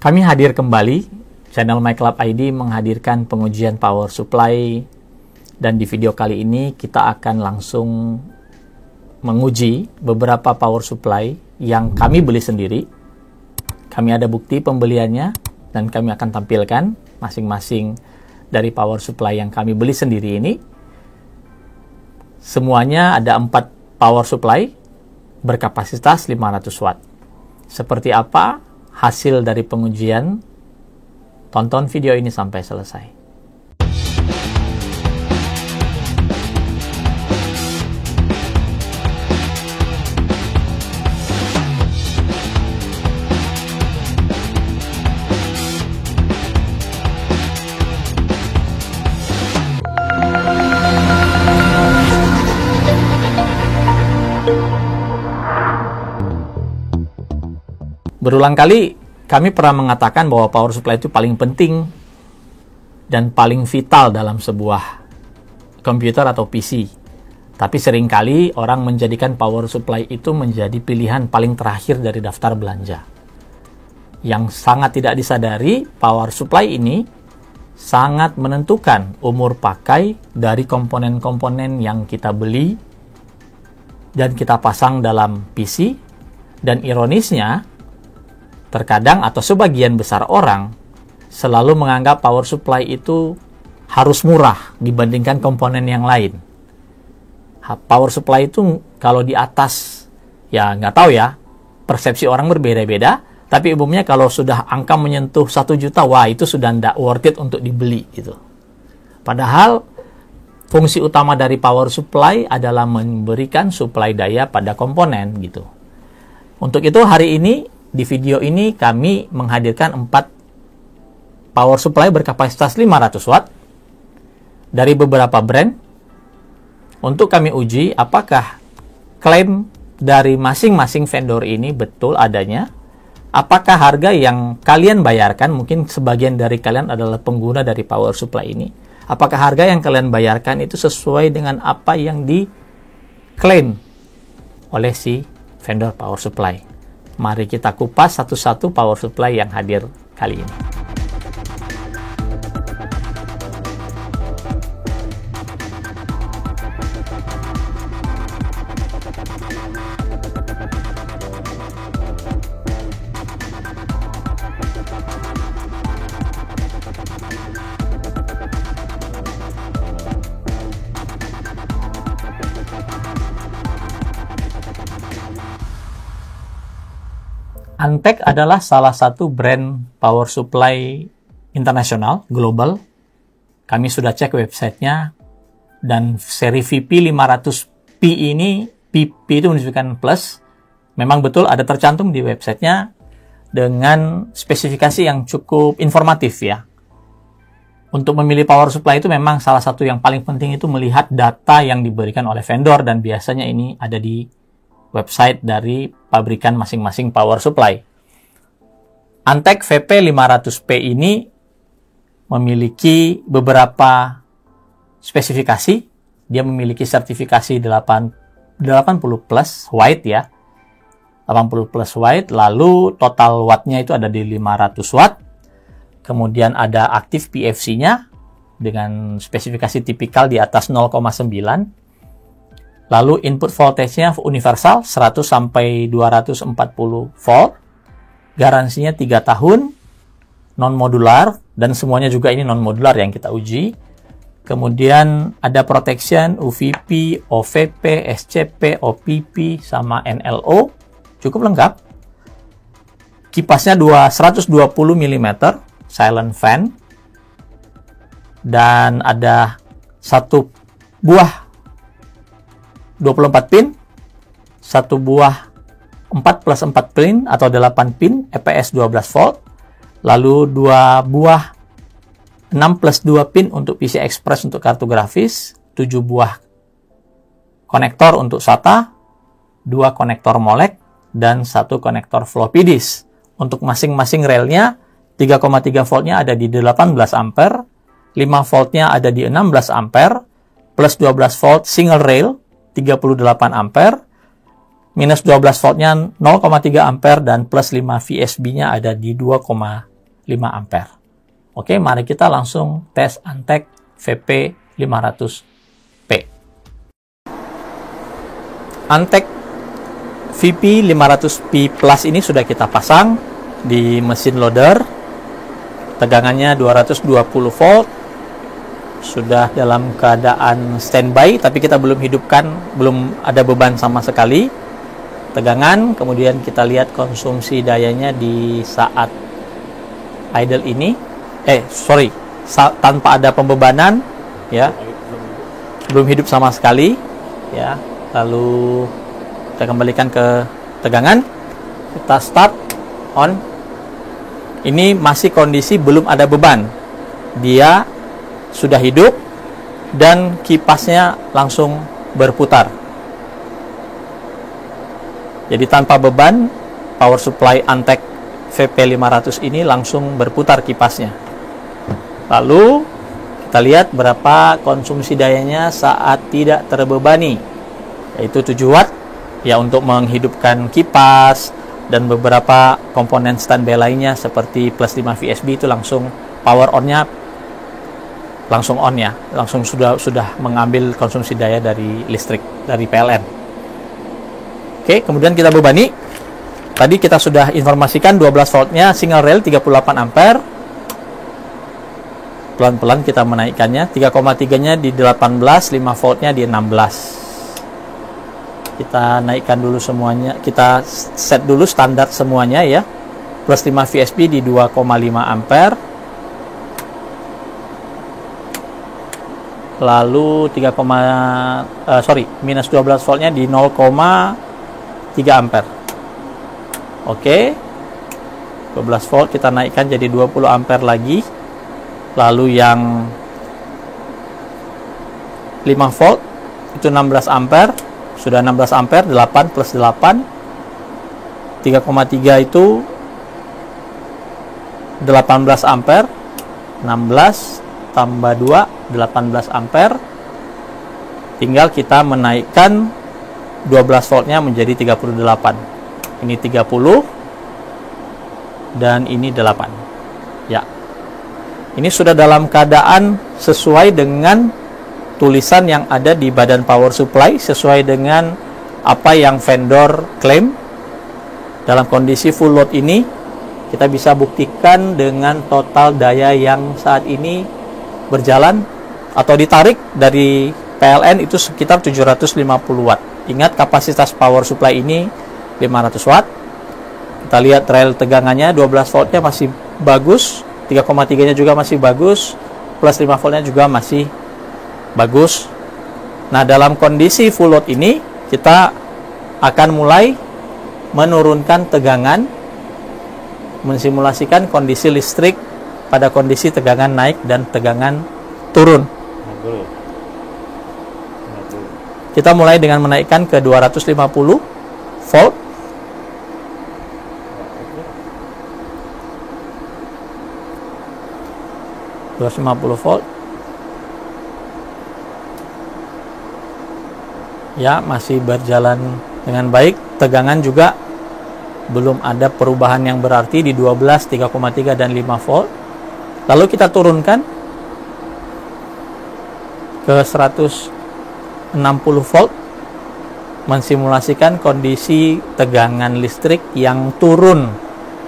Kami hadir kembali, channel MyClub ID menghadirkan pengujian power supply, dan di video kali ini kita akan langsung menguji beberapa power supply yang kami beli sendiri. Kami ada bukti pembeliannya dan kami akan tampilkan masing-masing dari power supply yang kami beli sendiri ini. Semuanya ada 4 power supply berkapasitas 500 watt. Seperti apa hasil dari pengujian? Tonton video ini sampai selesai. Berulang kali kami pernah mengatakan bahwa power supply itu paling penting dan paling vital dalam sebuah komputer atau PC. Tapi seringkali orang menjadikan power supply itu menjadi pilihan paling terakhir dari daftar belanja. Yang sangat tidak disadari, power supply ini sangat menentukan umur pakai dari komponen-komponen yang kita beli dan kita pasang dalam PC. Dan ironisnya, terkadang atau sebagian besar orang selalu menganggap power supply itu harus murah dibandingkan komponen yang lain. Power supply itu kalau di atas, ya nggak tahu ya, persepsi orang berbeda-beda, tapi umumnya kalau sudah angka menyentuh 1 juta, wah itu sudah tidak worth it untuk dibeli gitu. Padahal fungsi utama dari power supply adalah memberikan suplai daya pada komponen gitu. Untuk itu hari ini di video ini kami menghadirkan 4 power supply berkapasitas 500 watt dari beberapa brand untuk kami uji apakah klaim dari masing-masing vendor ini betul adanya, apakah harga yang kalian bayarkan, mungkin sebagian dari kalian adalah pengguna dari power supply ini, apakah harga yang kalian bayarkan itu sesuai dengan apa yang diklaim oleh si vendor power supply. Mari kita kupas satu-satu power supply yang hadir kali ini. Antec adalah salah satu brand power supply internasional, global. Kami sudah cek websitenya, dan seri VP500P ini, PP itu menunjukkan plus. Memang betul ada tercantum di websitenya dengan spesifikasi yang cukup informatif ya. Untuk memilih power supply itu memang salah satu yang paling penting itu melihat data yang diberikan oleh vendor, dan biasanya ini ada di website dari pabrikan masing-masing power supply. Antec VP500P ini memiliki beberapa spesifikasi. Dia memiliki sertifikasi 80 plus white ya. 80 plus white, lalu total wattnya itu ada di 500 watt. Kemudian ada aktif PFC-nya dengan spesifikasi tipikal di atas 0,9. Lalu input voltage-nya universal 100 sampai 240 volt. Garansinya 3 tahun. Non-modular, dan semuanya juga ini non-modular yang kita uji. Kemudian ada protection UVP, OVP, SCP, OPP, sama NLO. Cukup lengkap. Kipasnya 120 mm, silent fan. Dan ada satu buah 24 pin, satu buah 4 plus 4 pin atau 8 pin, EPS 12 volt, lalu 2 buah 6 plus 2 pin untuk PCI Express untuk kartu grafis, 7 buah konektor untuk SATA, 2 konektor molek, dan 1 konektor floppy disk. Untuk masing-masing relnya, 3,3 voltnya ada di 18 ampere, 5 voltnya ada di 16 ampere, plus 12 volt single rail, 38 ampere, minus 12 voltnya 0,3 ampere, dan plus 5 VSB-nya ada di 2,3 ampere. Oke, mari kita langsung tes Antec VP500P. Antec VP500P Plus ini sudah kita pasang di mesin loader. Tegangannya 220 volt. Sudah dalam keadaan standby, tapi kita belum hidupkan, belum ada beban sama sekali. Tegangan, kemudian kita lihat konsumsi dayanya di saat idle ini. Tanpa ada pembebanan, ya, belum hidup sama sekali, ya. Lalu kita kembalikan ke tegangan, kita start on. Ini masih kondisi belum ada beban, dia sudah hidup dan kipasnya langsung berputar. Jadi tanpa beban, power supply Antec VP500 ini langsung berputar kipasnya. Lalu kita lihat berapa konsumsi dayanya saat tidak terbebani, yaitu 7 watt ya, untuk menghidupkan kipas dan beberapa komponen standby lainnya seperti plus 5 VSB itu langsung power on-nya langsung on, ya, langsung sudah mengambil konsumsi daya dari listrik dari PLN. Oke, kemudian kita bebani. Tadi kita sudah informasikan 12 voltnya single rail 38 ampere. Pelan-pelan kita menaikkannya. 3,3-nya di 18, 5 voltnya di 16. Kita naikkan dulu semuanya. Kita set dulu standar semuanya, ya. Plus 5 VSB di 2,5 ampere. Lalu minus 12 voltnya di 0,3 ampere. Oke, 12 volt kita naikkan jadi 20 ampere lagi. Lalu yang 5 volt itu 16 ampere, sudah 16 ampere, 8 plus 8, 3,3 itu 18 ampere, 16 tambah 2, 18 ampere. Tinggal kita menaikkan 12 voltnya menjadi 38. Ini 30 dan ini 8. Ya. Ini sudah dalam keadaan sesuai dengan tulisan yang ada di badan power supply, sesuai dengan apa yang vendor klaim. Dalam kondisi full load ini kita bisa buktikan dengan total daya yang saat ini berjalan atau ditarik dari PLN itu sekitar 750 watt. Ingat, kapasitas power supply ini 500 watt. Kita lihat rail tegangannya 12 voltnya masih bagus, 3,3-nya juga masih bagus, plus 5 voltnya juga masih bagus. Nah, dalam kondisi full load ini kita akan mulai menurunkan tegangan, mensimulasikan kondisi listrik pada kondisi tegangan naik dan tegangan turun. Kita mulai dengan menaikkan ke 250 volt. Volt. Ya, masih berjalan dengan baik. Tegangan juga belum ada perubahan yang berarti di 12, 3,3 dan 5 volt. Lalu kita turunkan ke 160 volt, mensimulasikan kondisi tegangan listrik yang turun,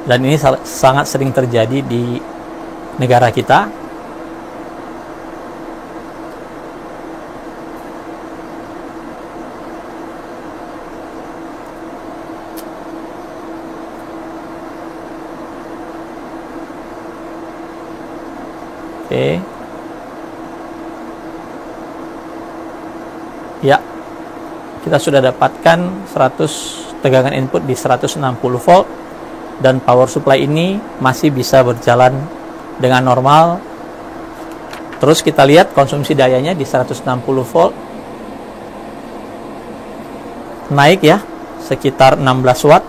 dan ini sangat sering terjadi di negara kita. Oke. Ya, kita sudah dapatkan 100 tegangan input di 160 volt dan power supply ini masih bisa berjalan dengan normal. Terus kita lihat konsumsi dayanya di 160 volt naik, ya, sekitar 16 watt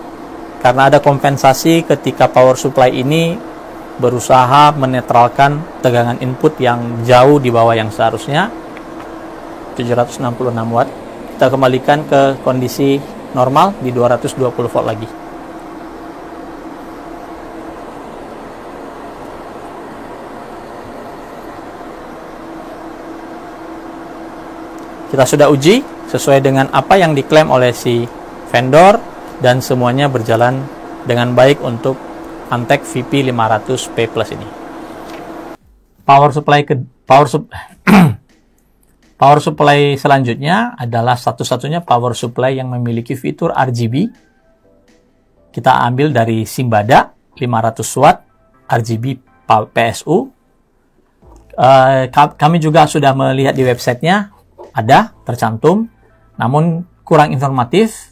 karena ada kompensasi ketika power supply ini berusaha menetralkan tegangan input yang jauh di bawah yang seharusnya, 766 watt. Kita kembalikan ke kondisi normal di 220 volt lagi. Kita sudah uji sesuai dengan apa yang diklaim oleh si vendor dan semuanya berjalan dengan baik untuk Antec VP500P Plus ini. Power supply selanjutnya adalah satu-satunya power supply yang memiliki fitur RGB. Kita ambil dari Simbada 500 watt RGB PSU. Kami juga sudah melihat di websitenya, ada tercantum, namun kurang informatif.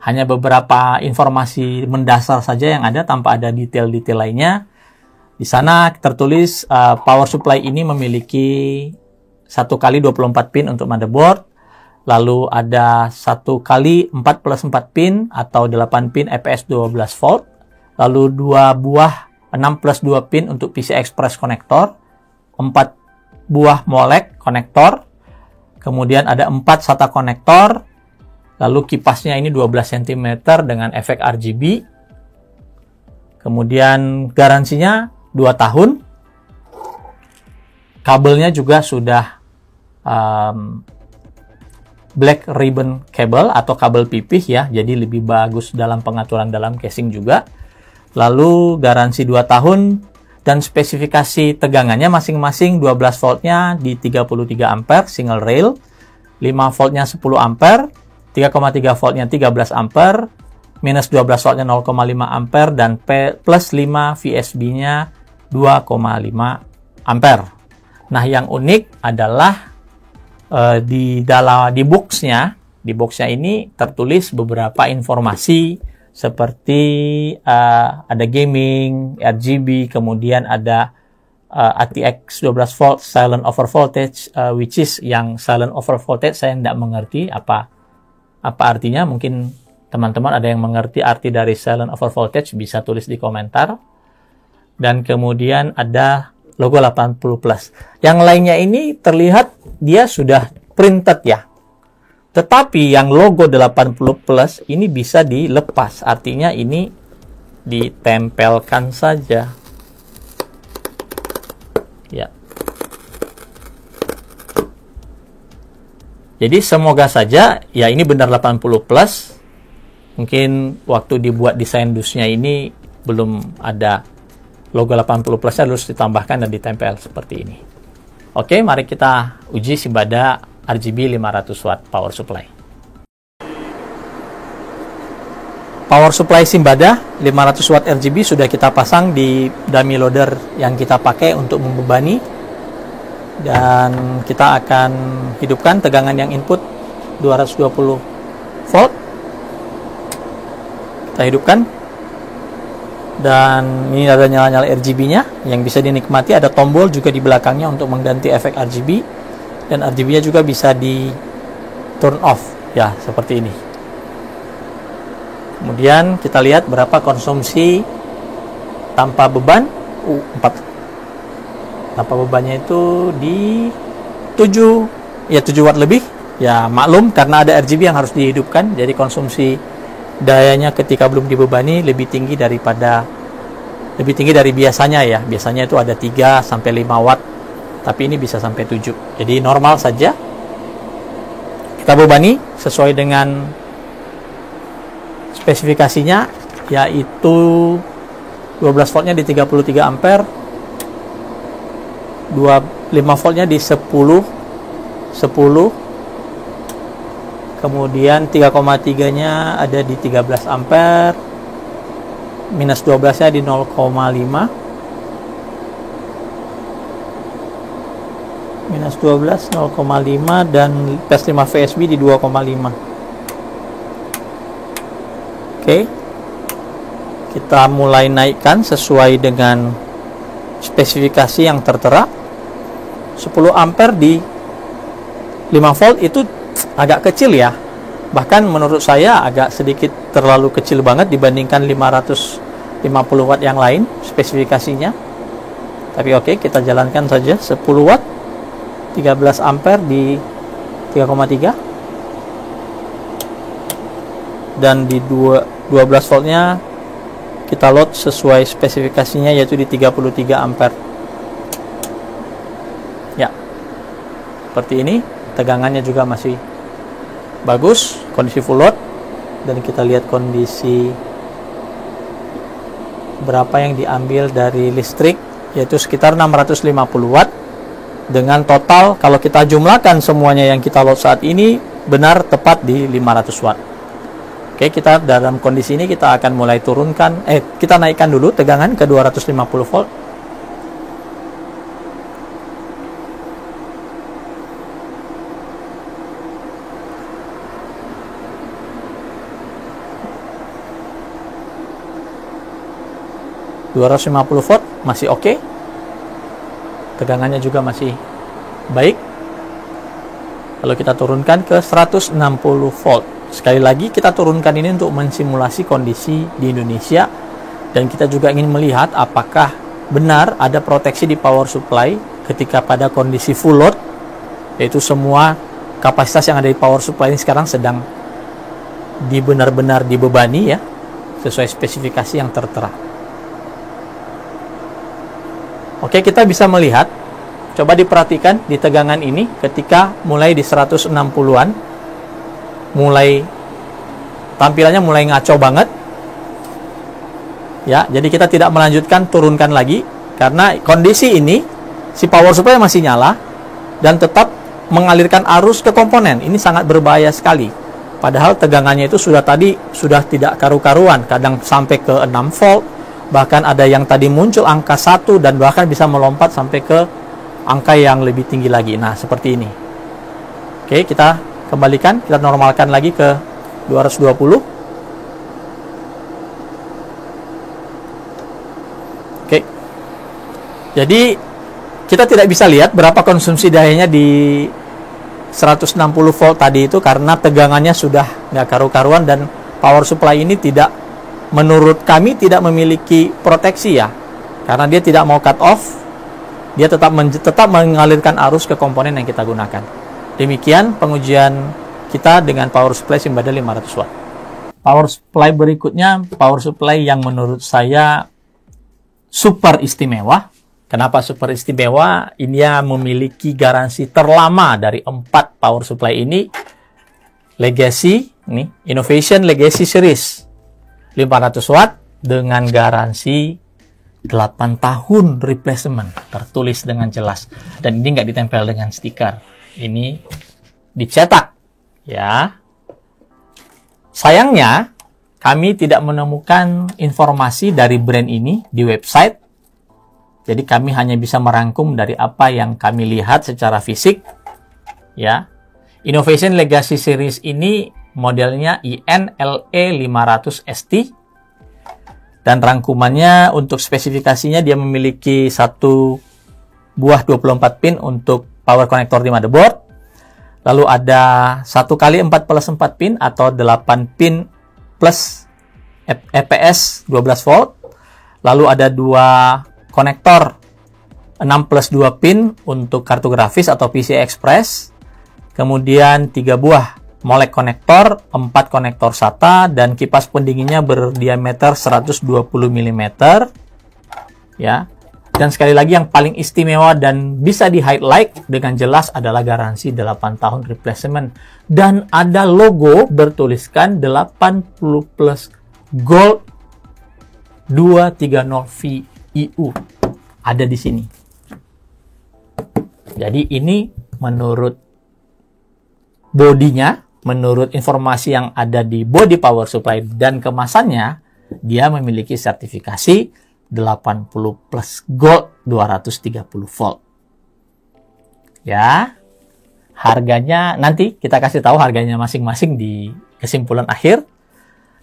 Hanya beberapa informasi mendasar saja yang ada tanpa ada detail-detail lainnya. Di sana tertulis power supply ini memiliki 1 kali 24 pin untuk motherboard, lalu ada 1 kali 4+4 pin atau 8 pin EPS 12 volt, lalu 2 buah 6+2 pin untuk PCI Express konektor, 4 buah molek konektor, kemudian ada 4 SATA konektor, lalu kipasnya ini 12 cm dengan efek RGB, kemudian garansinya 2 tahun, kabelnya juga sudah black ribbon cable atau kabel pipih ya, jadi lebih bagus dalam pengaturan dalam casing juga. Lalu garansi 2 tahun dan spesifikasi tegangannya masing-masing 12 voltnya di 33 ampere single rail, 5 voltnya 10 ampere, 3,3 voltnya 13 ampere, minus 12 voltnya 0,5 ampere, dan plus 5 VSB-nya 2,5 ampere. Nah, yang unik adalah di boxnya ini tertulis beberapa informasi seperti ada gaming, RGB, kemudian ada ATX 12 volt silent over voltage, which is yang silent over voltage saya tidak mengerti apa artinya. Mungkin teman-teman ada yang mengerti arti dari silent over voltage, bisa tulis di komentar. Dan kemudian ada logo 80 plus. Yang lainnya ini terlihat dia sudah printed ya. Tetapi yang logo 80 plus ini bisa dilepas. Artinya ini ditempelkan saja. Ya. Jadi semoga saja ya ini benar 80 plus. Mungkin waktu dibuat desain dusnya ini belum ada logo 80 plus harus ditambahkan dan ditempel seperti ini. Oke, mari kita uji Simbada RGB 500 watt power supply. Power supply Simbada 500 watt RGB sudah kita pasang di dummy loader yang kita pakai untuk membebani, dan kita akan hidupkan tegangan yang input 220 volt. Kita hidupkan. Dan ini ada nyala-nyala RGB-nya yang bisa dinikmati. Ada tombol juga di belakangnya untuk mengganti efek RGB, dan RGB-nya juga bisa di turn off ya, seperti ini. Kemudian kita lihat berapa konsumsi tanpa beban. 4 tanpa bebannya itu di 7 watt lebih ya, maklum karena ada RGB yang harus dihidupkan, jadi konsumsi dayanya ketika belum dibebani lebih tinggi dari biasanya ya. Biasanya itu ada 3 sampai 5 watt, tapi ini bisa sampai 7. Jadi normal saja. Kita bebani sesuai dengan spesifikasinya, yaitu 12 voltnya di 33 ampere, 5 voltnya di 10, kemudian 3,3-nya ada di 13 ampere, minus 12-nya di 0,5, minus 12 0,5, dan plus 5 VSB di 2,5. Oke, kita mulai naikkan sesuai dengan spesifikasi yang tertera. 10 ampere di 5 volt itu agak kecil ya, bahkan menurut saya agak sedikit terlalu kecil banget dibandingkan 550 watt yang lain spesifikasinya. Tapi oke, kita jalankan saja. 10 watt 13 ampere di 3,3, dan di 12 voltnya kita load sesuai spesifikasinya, yaitu di 33 ampere ya, seperti ini. tegangannya juga masih bagus, kondisi full load. Dan kita lihat kondisi berapa yang diambil dari listrik, yaitu sekitar 650 watt, dengan total kalau kita jumlahkan semuanya yang kita load saat ini benar tepat di 500 watt. Oke, kita dalam kondisi ini kita akan mulai turunkan, kita naikkan dulu tegangan ke 250 volt. ...250 volt masih oke. Tegangannya juga masih baik. Lalu kita turunkan ke 160 volt. Sekali lagi kita turunkan ini untuk mensimulasi kondisi di Indonesia, dan kita juga ingin melihat apakah benar ada proteksi di power supply ketika pada kondisi full load, yaitu semua kapasitas yang ada di power supply ini sekarang sedang benar-benar dibebani ya, sesuai spesifikasi yang tertera. Oke, kita bisa melihat, coba diperhatikan di tegangan ini ketika mulai di 160-an, mulai tampilannya mulai ngaco banget. Ya, jadi kita tidak melanjutkan, turunkan lagi karena kondisi ini si power supply masih nyala dan tetap mengalirkan arus ke komponen. Ini sangat berbahaya sekali. Padahal tegangannya itu sudah tidak karu-karuan, kadang sampai ke 6 volt. Bahkan ada yang tadi muncul angka 1 dan bahkan bisa melompat sampai ke angka yang lebih tinggi lagi. Nah, seperti ini. Oke, kita kembalikan, kita normalkan lagi ke 220. Oke. Jadi kita tidak bisa lihat berapa konsumsi dayanya di 160 volt tadi itu karena tegangannya sudah nggak karu-karuan, dan power supply ini menurut kami tidak memiliki proteksi ya, karena dia tidak mau cut off, dia tetap mengalirkan arus ke komponen yang kita gunakan. Demikian pengujian kita dengan power supply Simbada 500 watt. Power supply berikutnya, power supply yang menurut saya super istimewa. Kenapa super istimewa? Ini memiliki garansi terlama dari 4 power supply ini. Legacy, ini Innovation Legacy Series 500 watt dengan garansi 8 tahun replacement, tertulis dengan jelas, dan ini nggak ditempel dengan stiker, ini dicetak ya. Sayangnya kami tidak menemukan informasi dari brand ini di website, jadi kami hanya bisa merangkum dari apa yang kami lihat secara fisik ya. Innovation Legacy Series ini modelnya INLE500 ST, dan rangkumannya untuk spesifikasinya dia memiliki satu buah 24 pin untuk power connector di motherboard, lalu ada 1x4+4 pin atau 8 pin plus EPS 12 volt, lalu ada 2 konektor 6+2 pin untuk kartu grafis atau PCI Express, kemudian 3 buah molek konektor, 4 konektor SATA, dan kipas pendinginnya berdiameter 120 mm ya. Dan sekali lagi yang paling istimewa dan bisa di highlight dengan jelas adalah garansi 8 tahun replacement, dan ada logo bertuliskan 80 plus gold 230 VIU ada di sini. Jadi ini menurut bodinya, menurut informasi yang ada di body power supply dan kemasannya, dia memiliki sertifikasi 80 plus gold 230 volt. Ya, harganya nanti kita kasih tahu harganya masing-masing di kesimpulan akhir.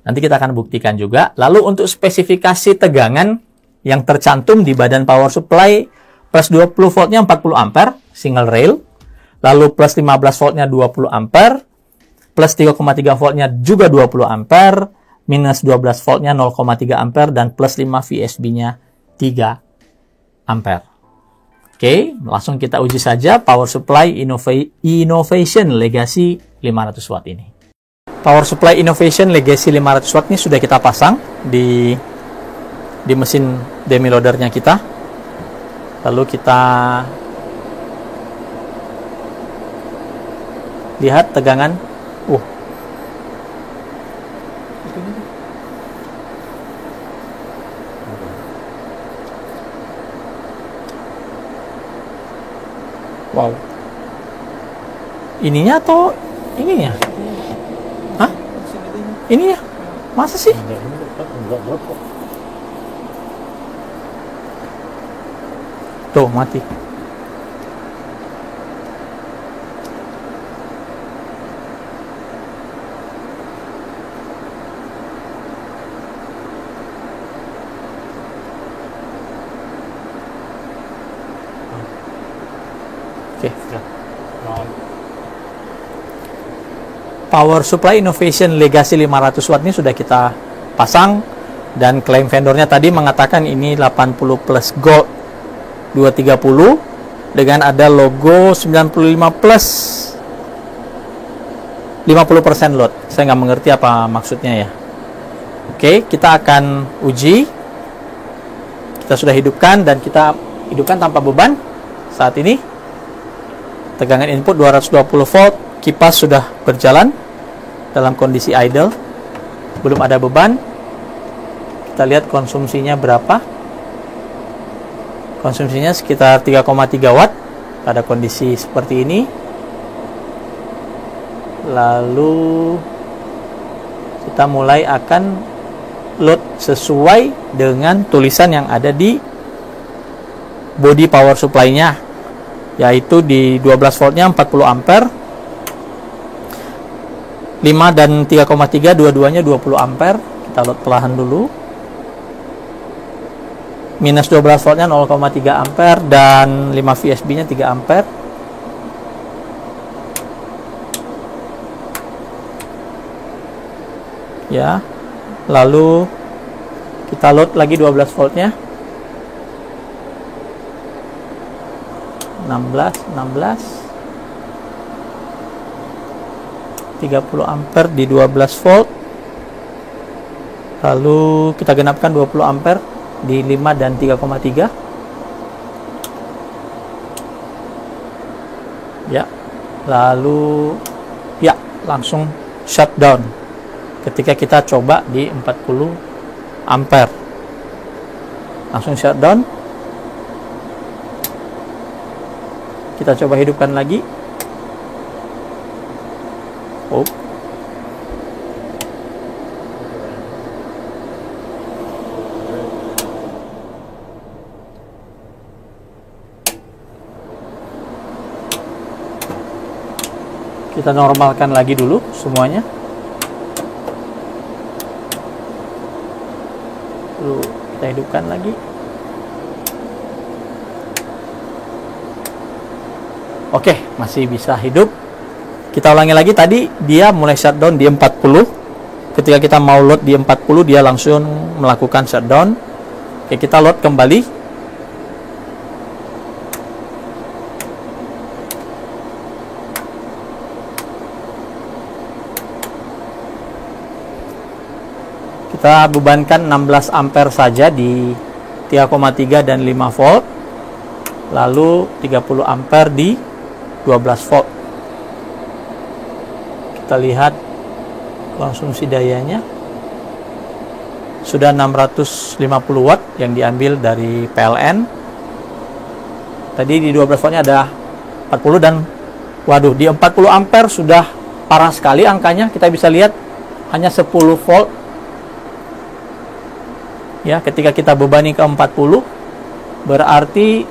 Nanti kita akan buktikan juga. Lalu untuk spesifikasi tegangan yang tercantum di badan power supply, plus 20 voltnya 40 ampere single rail, lalu plus 15 voltnya 20 ampere, plus 3,3 voltnya juga 20 ampere, minus 12 voltnya 0,3 ampere, dan plus 5 VSB-nya 3 ampere. Oke, langsung kita uji saja power supply Innovation Legacy 500 watt ini. Power supply Innovation Legacy 500 watt ini sudah kita pasang di mesin demi-loadernya kita. Lalu kita Lihat tegangan. Wow. Ininya atau ininya? Hah? Ininya? Masa sih? Tuh, mati. Oke. Power Supply Innovation Legacy 500 watt ini sudah kita pasang, dan klaim vendornya tadi mengatakan ini 80 plus gold 230 dengan ada logo 95 plus 50% load. Saya nggak mengerti apa maksudnya ya. Oke, kita akan uji. Kita sudah hidupkan, dan kita hidupkan tanpa beban saat ini. Tegangan input 220 volt, kipas sudah berjalan dalam kondisi idle, belum ada beban. Kita lihat konsumsinya berapa. Konsumsinya sekitar 3,3 watt pada kondisi seperti ini. Lalu kita mulai akan load sesuai dengan tulisan yang ada di body power supply-nya, yaitu di 12 voltnya 40 ampere, 5 dan 3,3 dua-duanya 20 ampere. Kita load perlahan dulu. Minus 12 voltnya 0,3 ampere dan 5 VSB nya 3 ampere. Ya. Lalu kita load lagi 12 voltnya. 16 30 ampere di 12 volt. Lalu kita genapkan 20 ampere di 5 dan 3,3. Ya. Lalu ya, langsung shutdown ketika kita coba di 40 ampere. Langsung shutdown. Kita coba hidupkan lagi. Oh. Kita normalkan lagi dulu semuanya. Lalu kita hidupkan lagi. Oke, masih bisa hidup. Kita ulangi lagi, tadi dia mulai shutdown di 40. Ketika kita mau load di 40, dia langsung melakukan shutdown. Oke, kita load kembali. Kita bebankan 16 ampere saja di 3,3 dan 5 volt. Lalu 30 ampere di 12 volt. Kita lihat konsumsi dayanya sudah 650 watt yang diambil dari PLN. Tadi di 12 voltnya ada 40, dan waduh, di 40 ampere sudah parah sekali angkanya. Kita bisa lihat hanya 10 volt. Ya, ketika kita bebani ke 40, berarti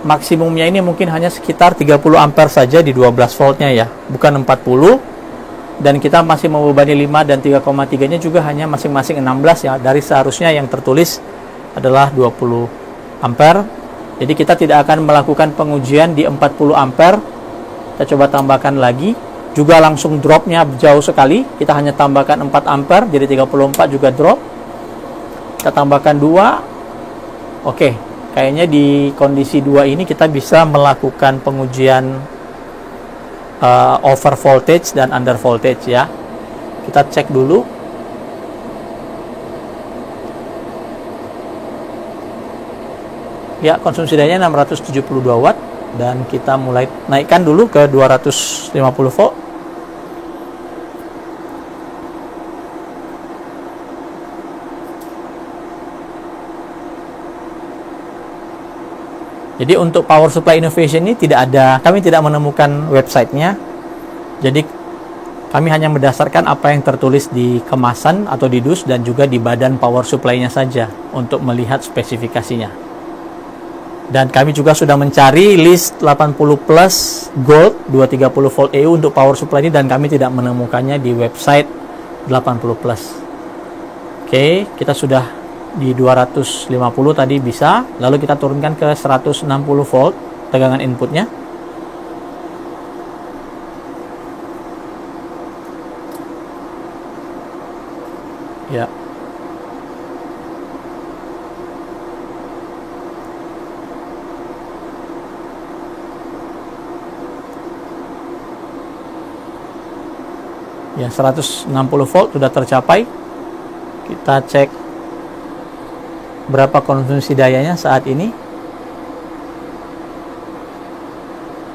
maksimumnya ini mungkin hanya sekitar 30 ampere saja di 12 voltnya ya, bukan 40. Dan kita masih membebani 5 dan 3,3 nya juga hanya masing-masing 16 ya, dari seharusnya yang tertulis adalah 20 ampere. Jadi kita tidak akan melakukan pengujian di 40 ampere. Kita coba tambahkan lagi, juga langsung dropnya jauh sekali. Kita hanya tambahkan 4 ampere, jadi 34 juga drop. Kita tambahkan 2. Oke, kayaknya di kondisi 2 ini kita bisa melakukan pengujian over voltage dan under voltage ya. Kita cek dulu. Ya, konsumsi dayanya 672 watt, dan kita mulai naikkan dulu ke 250 volt. Jadi untuk Power Supply Innovation ini kami tidak menemukan websitenya. Jadi kami hanya berdasarkan apa yang tertulis di kemasan atau di dus dan juga di badan power supply-nya saja untuk melihat spesifikasinya. Dan kami juga sudah mencari list 80 plus Gold 230 volt EU untuk power supply ini dan kami tidak menemukannya di website 80 plus. Oke, kita sudah di 250 tadi bisa, lalu kita turunkan ke 160 volt tegangan inputnya. Ya. Ya, 160 volt sudah tercapai. Kita cek berapa konsumsi dayanya saat ini.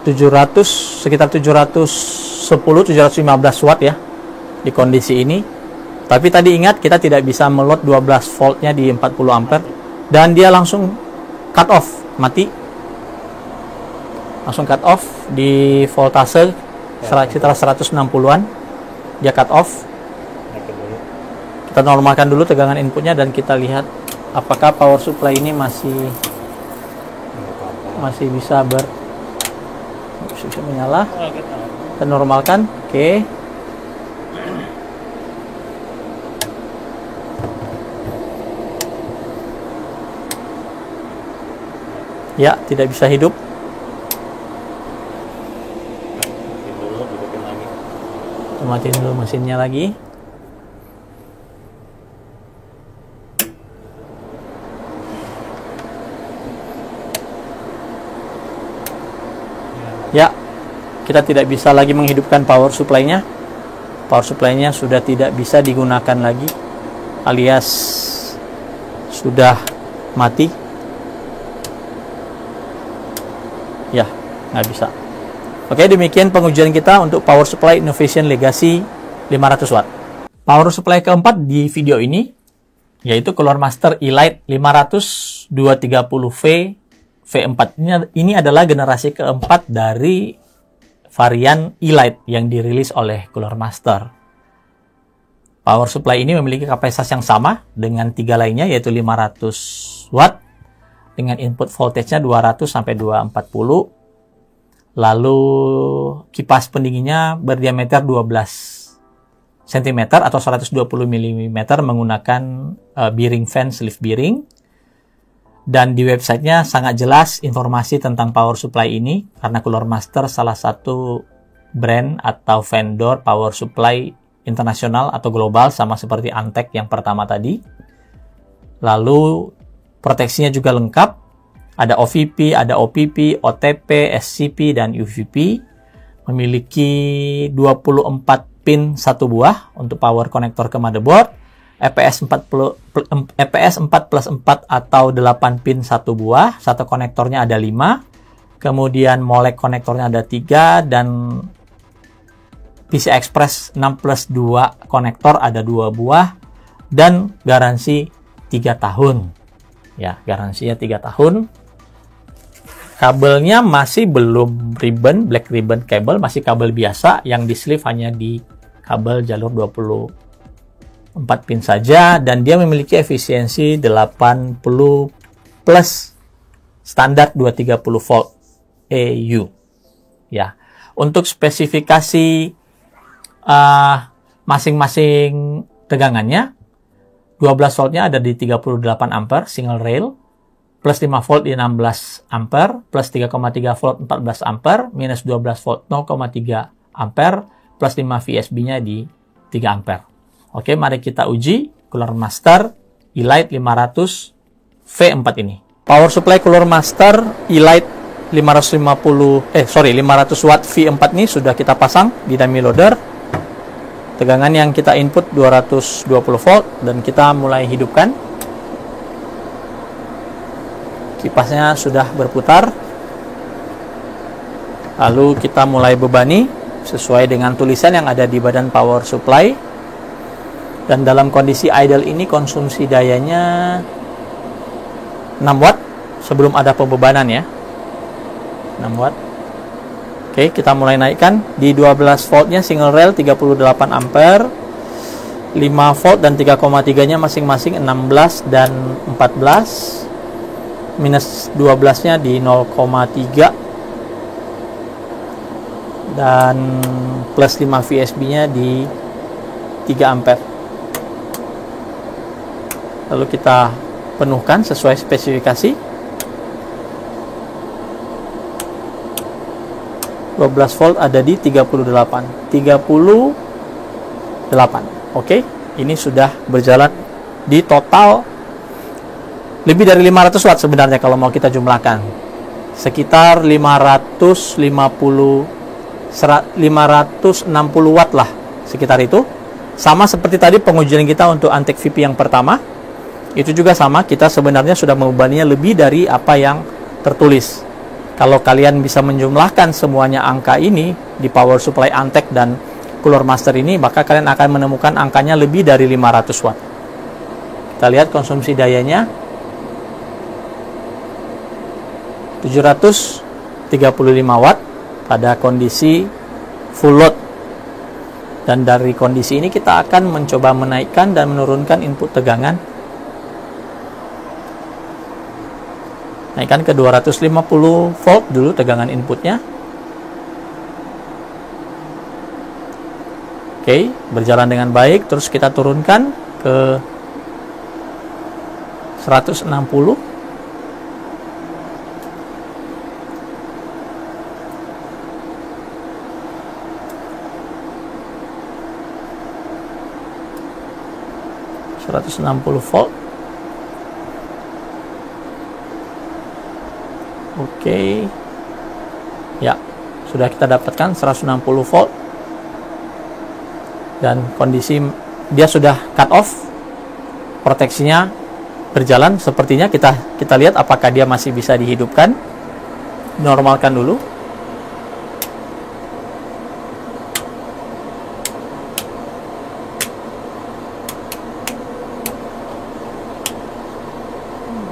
700, sekitar 710-715 watt ya di kondisi ini. Tapi tadi ingat kita tidak bisa meload 12 voltnya di 40 ampere dan dia langsung cut off, mati. Langsung cut off di voltase sekitar 160-an. Dia cut off. Kita normalkan dulu tegangan inputnya dan kita lihat apakah power supply ini masih bisa menyala. Kita normalkan. Oke. Ya, tidak bisa hidup. Matiin dulu mesinnya lagi. Ya, kita tidak bisa lagi menghidupkan power supply-nya. Power supply-nya sudah tidak bisa digunakan lagi, alias sudah mati. Ya, nggak bisa. Oke, demikian pengujian kita untuk Power Supply Innovation Legacy 500 watt. Power supply keempat di video ini yaitu Cooler Master E-Lite 500 230V V4. Ini adalah generasi keempat dari varian E-Lite yang dirilis oleh Cooler Master. Power supply ini memiliki kapasitas yang sama dengan tiga lainnya yaitu 500 watt dengan input voltage-nya 200 sampai 240. Lalu kipas pendinginnya berdiameter 12 cm atau 120 mm menggunakan bearing fan sleeve bearing. Dan di websitenya sangat jelas informasi tentang power supply ini karena Cooler Master salah satu brand atau vendor power supply internasional atau global sama seperti Antec yang pertama tadi. Lalu proteksinya juga lengkap, ada OVP, ada OPP, OTP, SCP, dan UVP. Memiliki 24 pin satu buah untuk power connector ke motherboard, EPS 4+4 atau 8 pin satu buah, satu konektornya ada 5, kemudian molek konektornya ada 3, dan PCI Express 6+2 konektor ada 2 buah, dan garansi 3 tahun. Ya, garansinya 3 tahun. Kabelnya masih belum ribbon, black ribbon kabel, masih kabel biasa yang di sleeve hanya di kabel jalur 24 pin saja, dan dia memiliki efisiensi 80 plus standar 230 volt EU. Ya, untuk spesifikasi masing-masing tegangannya, 12 voltnya ada di 38 ampere single rail, plus 5 volt di 16 ampere, plus 3,3 volt 14 ampere, minus 12 volt 0,3 ampere, plus 5 VSB-nya di 3 ampere. Oke, mari kita uji Cooler Master E-Lite 500 V4 ini. Power supply Cooler Master E-Lite 500 watt V4 ini sudah kita pasang di dummy loader. Tegangan yang kita input 220 volt dan kita mulai hidupkan. Kipasnya sudah berputar. Lalu kita mulai bebani sesuai dengan tulisan yang ada di badan power supply. Dan dalam kondisi idle ini konsumsi dayanya 6 watt sebelum ada pembebanan ya. 6 watt. Oke, kita mulai naikkan. Di 12 voltnya single rail 38 ampere, 5 volt dan 3,3 nya masing-masing 16 dan 14, minus 12 nya di 0,3, dan plus 5 VSB nya di 3 ampere. Lalu kita penuhkan sesuai spesifikasi. 12 volt ada di 38. Oke, ini sudah berjalan di total lebih dari 500 watt sebenarnya kalau mau kita jumlahkan. Sekitar 560 watt lah, sekitar itu. Sama seperti tadi pengujian kita untuk Antec VP yang pertama. Itu juga sama, kita sebenarnya sudah membebaninya lebih dari apa yang tertulis. Kalau kalian bisa menjumlahkan semuanya angka ini di power supply Antec dan Cooler Master ini, maka kalian akan menemukan angkanya lebih dari 500 watt. Kita lihat konsumsi dayanya 735 watt pada kondisi full load. Dan dari kondisi ini kita akan mencoba menaikkan dan menurunkan input tegangan. Naikkan ke 250 volt dulu tegangan inputnya. Oke, berjalan dengan baik. Terus kita turunkan ke 160. volt. Oke. Ya, sudah kita dapatkan 160 volt. Dan kondisi dia sudah cut off. Proteksinya berjalan sepertinya. Kita lihat apakah dia masih bisa dihidupkan. Normalkan dulu.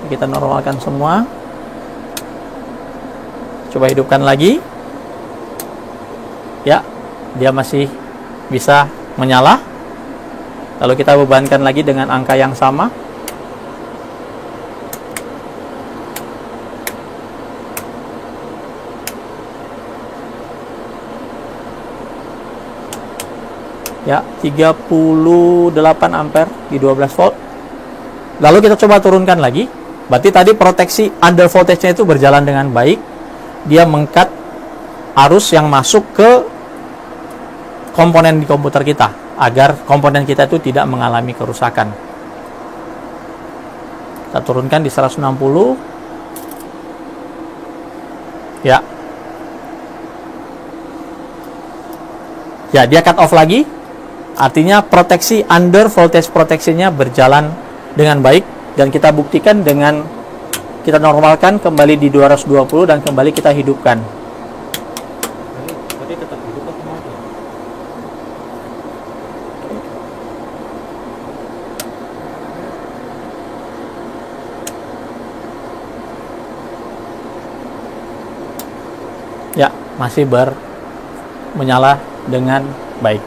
Kita normalkan semua. Coba hidupkan lagi. Ya, dia masih bisa menyala. Lalu kita bebankan lagi dengan angka yang sama. Ya, 38 ampere di 12 volt. Lalu kita coba turunkan lagi. Berarti tadi proteksi under voltage-nya itu berjalan dengan baik. Dia meng-cut arus yang masuk ke komponen di komputer kita agar komponen kita itu tidak mengalami kerusakan. Kita turunkan di 160. Ya. Ya, dia cut off lagi. Artinya proteksi under voltage proteksinya berjalan dengan baik. Dan kita buktikan dengan kita normalkan kembali di 220 dan kembali kita hidupkan. Berarti tetap hidup atau mati? Ya, masih menyala dengan baik.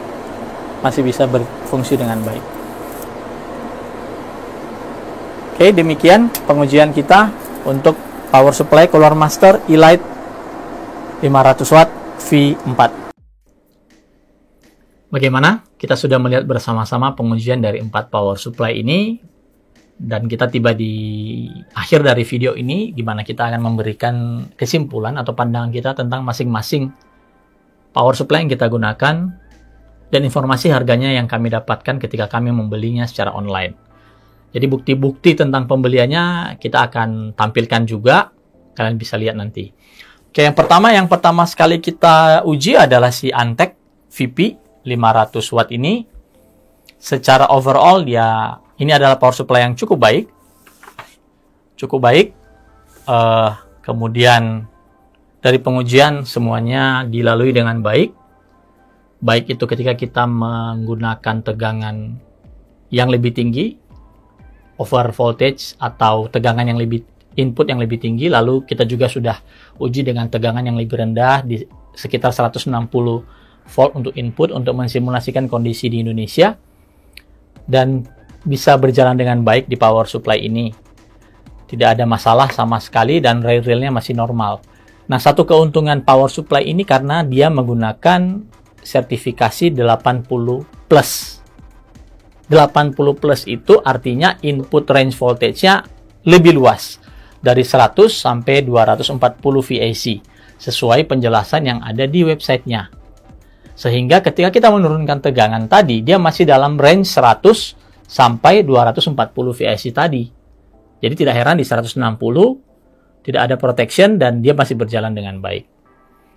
Masih bisa berfungsi dengan baik. Oke, demikian pengujian kita untuk power supply Cooler Master E-Lite 500 watt V4. Bagaimana? Kita sudah melihat bersama-sama pengujian dari 4 power supply ini, dan kita tiba di akhir dari video ini, di mana kita akan memberikan kesimpulan atau pandangan kita tentang masing-masing power supply yang kita gunakan dan informasi harganya yang kami dapatkan ketika kami membelinya secara online. Jadi bukti-bukti tentang pembeliannya kita akan tampilkan juga. Kalian bisa lihat nanti. Oke, yang pertama sekali kita uji adalah si Antec VP 500 watt ini. Secara overall ini adalah power supply yang cukup baik. Kemudian dari pengujian semuanya dilalui dengan baik. Baik itu ketika kita menggunakan tegangan yang lebih tinggi, over voltage, atau tegangan yang lebih input yang lebih tinggi, lalu kita juga sudah uji dengan tegangan yang lebih rendah di sekitar 160 volt untuk input untuk mensimulasikan kondisi di Indonesia, dan bisa berjalan dengan baik di power supply ini. Tidak ada masalah sama sekali dan rail-railnya masih normal. Nah, satu keuntungan power supply ini karena dia menggunakan sertifikasi 80 plus. 80 plus itu artinya input range voltage-nya lebih luas, dari 100 sampai 240 VAC, sesuai penjelasan yang ada di websitenya. Sehingga ketika kita menurunkan tegangan tadi, dia masih dalam range 100 sampai 240 VAC tadi. Jadi tidak heran di 160 tidak ada protection dan dia masih berjalan dengan baik.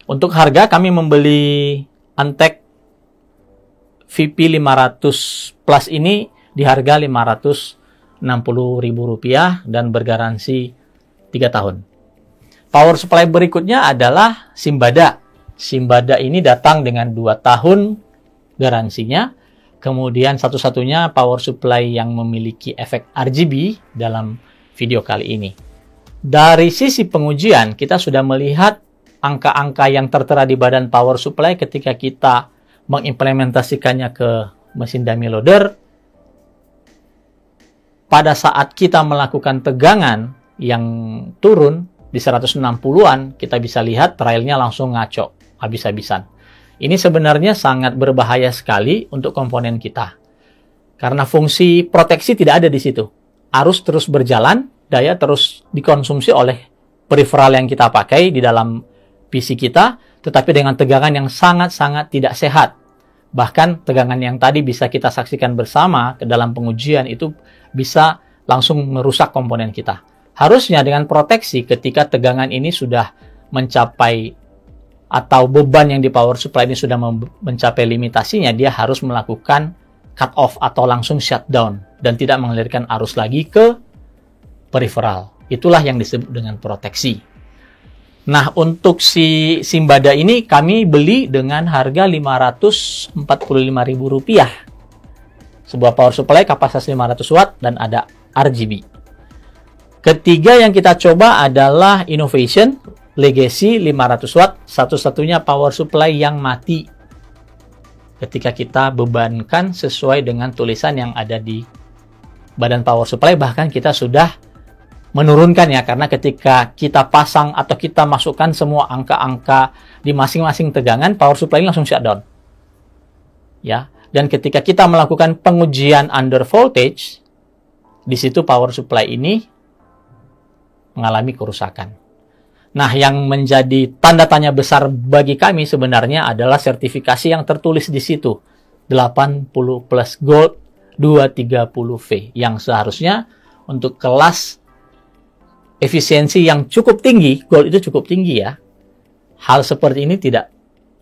Untuk harga, kami membeli Antec VP 500 Plus ini di harga Rp560.000 dan bergaransi 3 tahun. Power supply berikutnya adalah Simbada. Simbada ini datang dengan 2 tahun garansinya. Kemudian satu-satunya power supply yang memiliki efek RGB dalam video kali ini. Dari sisi pengujian, kita sudah melihat angka-angka yang tertera di badan power supply ketika kita mengimplementasikannya ke mesin dummy loader. Pada saat kita melakukan tegangan yang turun di 160-an, kita bisa lihat trailnya langsung ngaco habis-habisan. Ini sebenarnya sangat berbahaya sekali untuk komponen kita. Karena fungsi proteksi tidak ada di situ. Arus terus berjalan, daya terus dikonsumsi oleh peripheral yang kita pakai di dalam PC kita, tetapi dengan tegangan yang sangat-sangat tidak sehat. Bahkan tegangan yang tadi bisa kita saksikan bersama ke dalam pengujian itu bisa langsung merusak komponen kita. Harusnya dengan proteksi ketika tegangan ini sudah mencapai atau beban yang di power supply ini sudah mencapai limitasinya, dia harus melakukan cut off atau langsung shutdown dan tidak mengalirkan arus lagi ke peripheral. Itulah yang disebut dengan proteksi. Nah, untuk si Simbada ini kami beli dengan harga Rp545.000. Sebuah power supply kapasitas 500 watt dan ada RGB. Ketiga yang kita coba adalah Innovation Legacy 500 watt, satu-satunya power supply yang mati ketika kita bebankan sesuai dengan tulisan yang ada di badan power supply. Bahkan kita sudah menurunkan ya, karena ketika kita pasang atau kita masukkan semua angka-angka di masing-masing tegangan, power supply ini langsung shutdown. Ya, dan ketika kita melakukan pengujian under voltage, di situ power supply ini mengalami kerusakan. Nah, yang menjadi tanda tanya besar bagi kami sebenarnya adalah sertifikasi yang tertulis di situ, 80 plus gold 230V, yang seharusnya untuk kelas efisiensi yang cukup tinggi, gold itu cukup tinggi ya. Hal seperti ini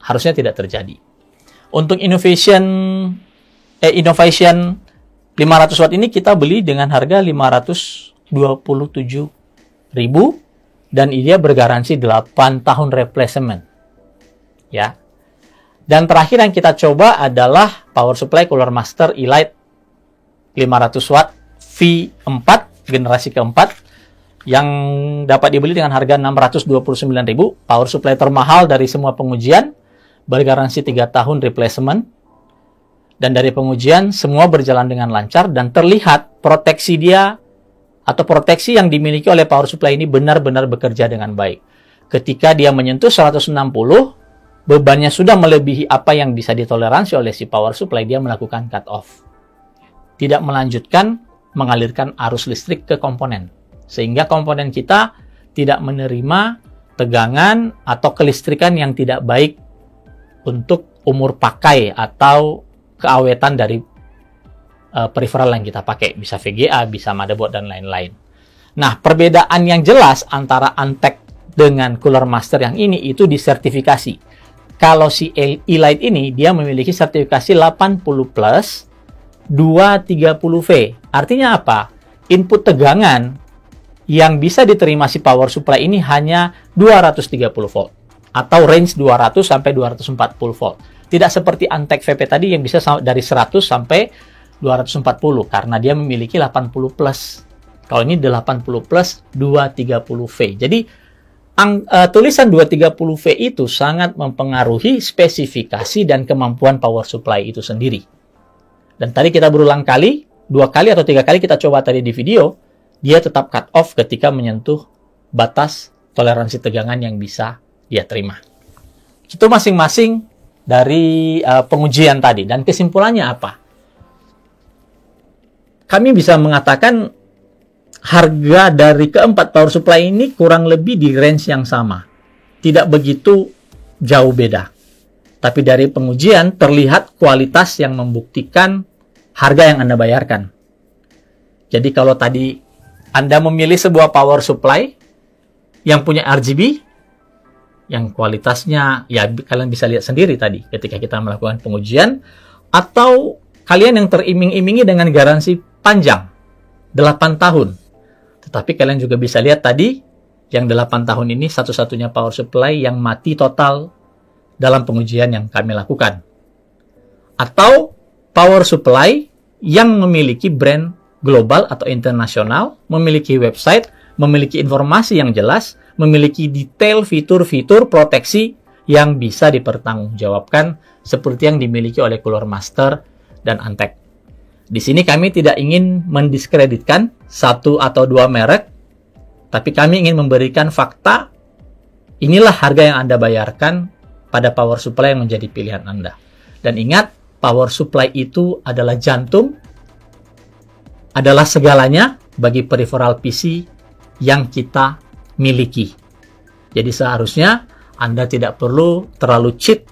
harusnya tidak terjadi. Untuk Innovation 500 watt ini kita beli dengan harga Rp527.000 dan dia bergaransi 8 tahun replacement. Ya. Dan terakhir yang kita coba adalah power supply Cooler Master E-Lite 500 watt V4 generasi keempat yang dapat dibeli dengan harga Rp629.000, power supply termahal dari semua pengujian, bergaransi 3 tahun replacement, dan dari pengujian semua berjalan dengan lancar dan terlihat proteksi dia atau proteksi yang dimiliki oleh power supply ini benar-benar bekerja dengan baik. Ketika dia menyentuh 160, bebannya sudah melebihi apa yang bisa ditoleransi oleh si power supply, dia melakukan cut off. Tidak melanjutkan mengalirkan arus listrik ke komponen. Sehingga komponen kita tidak menerima tegangan atau kelistrikan yang tidak baik untuk umur pakai atau keawetan dari peripheral yang kita pakai. Bisa VGA, bisa motherboard, dan lain-lain. Nah, perbedaan yang jelas antara Antec dengan Cooler Master yang ini itu di sertifikasi. Kalau si E-Lite ini, dia memiliki sertifikasi 80 plus 230V. Artinya apa? Input tegangan yang bisa diterima si power supply ini hanya 230 volt atau range 200 sampai 240 volt. Tidak seperti Antec VP tadi yang bisa dari 100 sampai 240 karena dia memiliki 80 plus Kalau ini 80 plus 230V. Jadi tulisan 230V itu sangat mempengaruhi spesifikasi dan kemampuan power supply itu sendiri. Dan tadi kita berulang kali, 2 kali atau 3 kali kita coba tadi di video, dia tetap cut off ketika menyentuh batas toleransi tegangan yang bisa dia terima. Itu masing-masing dari pengujian tadi. Dan kesimpulannya apa? Kami bisa mengatakan harga dari keempat power supply ini kurang lebih di range yang sama. Tidak begitu jauh beda. Tapi dari pengujian terlihat kualitas yang membuktikan harga yang Anda bayarkan. Jadi kalau tadi Anda memilih sebuah power supply yang punya RGB, yang kualitasnya, ya kalian bisa lihat sendiri tadi ketika kita melakukan pengujian, atau kalian yang teriming-imingi dengan garansi panjang, 8 tahun. Tetapi kalian juga bisa lihat tadi, yang 8 tahun ini satu-satunya power supply yang mati total dalam pengujian yang kami lakukan. Atau power supply yang memiliki brand global atau internasional, memiliki website, memiliki informasi yang jelas, memiliki detail fitur-fitur proteksi yang bisa dipertanggungjawabkan seperti yang dimiliki oleh Cooler Master dan Antec. Di sini kami tidak ingin mendiskreditkan satu atau dua merek, tapi kami ingin memberikan fakta, inilah harga yang Anda bayarkan pada power supply yang menjadi pilihan Anda. Dan ingat, power supply itu adalah jantung, adalah segalanya bagi peripheral PC yang kita miliki. Jadi seharusnya Anda tidak perlu terlalu cheap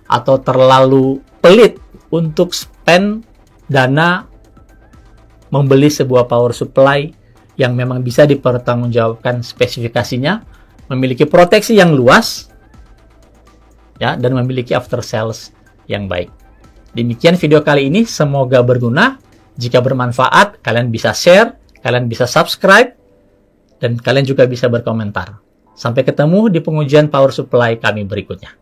atau terlalu pelit untuk spend dana membeli sebuah power supply yang memang bisa dipertanggungjawabkan spesifikasinya, memiliki proteksi yang luas, ya, dan memiliki after sales yang baik. Demikian video kali ini, semoga berguna. Jika bermanfaat, kalian bisa share, kalian bisa subscribe, dan kalian juga bisa berkomentar. Sampai ketemu di pengujian power supply kami berikutnya.